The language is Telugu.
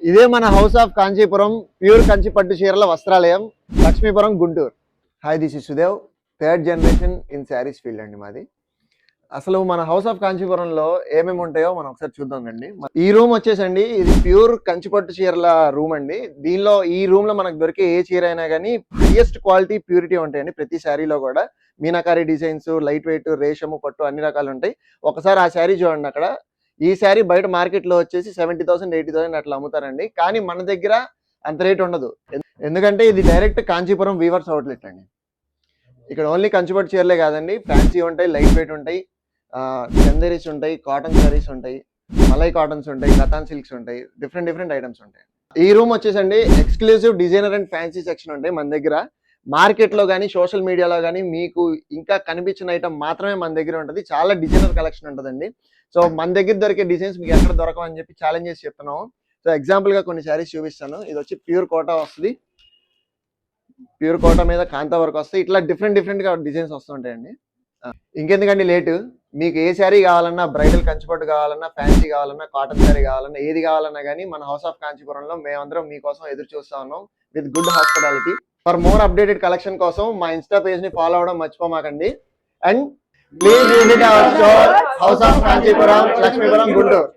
ఇదే మన house of Kanchipuram pure Kanchi పట్టు చీరల వస్త్రాలయం, Lakshmipuram, Guntur. Hi, this is Sudev. Third generation in sarees field అండి మాది. అసలు మన హౌస్ ఆఫ్ కాంచీపురంలో ఏమేమి ఉంటాయో మనం ఒకసారి చూద్దామండి. ఈ రూమ్ వచ్చేసండి, ఇది ప్యూర్ కంచిపట్టు చీరల రూమ్ అండి. దీనిలో ఈ రూమ్ లో మనకు దొరికే ఏ చీర అయినా కానీ హైయెస్ట్ క్వాలిటీ, ప్యూరిటీ ఉంటాయండి. ప్రతి శారీలో కూడా మీనాకారి డిజైన్స్, లైట్ వెయిట్, రేషము, పట్టు అన్ని రకాలు ఉంటాయి. ఒకసారి ఆ శారీ చూడండి. అక్కడ ఈ శారీ బయట మార్కెట్ లో వచ్చేసి 70,000 80,000 అట్లా అమ్ముతారండి. కానీ మన దగ్గర అంత రేట్ ఉండదు. ఎందుకంటే ఇది డైరెక్ట్ కాంచీపురం వీవర్స్ అవుట్లెట్ అండి. ఇక్కడ ఓన్లీ కంచిపట్టు చీరలే కాదండి, ఫ్యాన్సీ ఉంటాయి, లైట్ వెయిట్ ఉంటాయి, చందేరీస్ ఉంటాయి, కాటన్ శారీస్ ఉంటాయి, మలై కాటన్స్ ఉంటాయి, కథాన్ సిల్క్స్ ఉంటాయి, డిఫరెంట్ ఐటమ్స్ ఉంటాయి. ఈ రూమ్ వచ్చేసండి exclusive designer and fancy section ఉంటాయి మన దగ్గర. మార్కెట్ లో కానీ సోషల్ మీడియాలో కానీ మీకు ఇంకా కనిపించిన ఐటమ్ మాత్రమే మన దగ్గర ఉంటుంది. చాలా డిజైనర్ కలెక్షన్ ఉంటుందండి. సో మన దగ్గర దొరికే డిజైన్స్ మీకు ఎక్కడ దొరకవని చెప్పి ఛాలెంజ్ చేసి చెప్తున్నాము. సో ఎగ్జాంపుల్ గా కొన్ని శారీస్ చూపిస్తాను. ఇది వచ్చి ప్యూర్ కోటా వస్తుంది. ప్యూర్ కోటా మీద కాంతా వర్క్ వస్తాయి. ఇట్లా డిఫరెంట్ గా డిజైన్స్ వస్తుంటాయండి. ఇంకెందుకండి లేటు, మీకు ఏ శారీ కావాలన్నా, బ్రైడల్ కంచిపట్టు కావాలన్నా, ఫ్యాన్సీ కావాలన్నా, కాటన్ శారీ కావాలన్నా, ఏది కావాలన్నా కానీ మన హౌస్ ఆఫ్ కాంచీపురంలో మేమందరం మీకోసం ఎదురు చూస్తా ఉన్నాం with good hospitality. For more updated collection కోసం మా ఇన్స్టా పేజ్ ని ఫాలో అవడం మర్చిపోమాకండి. And please visit our store, house of Kanchipuram, Lakshmipuram, Guntur.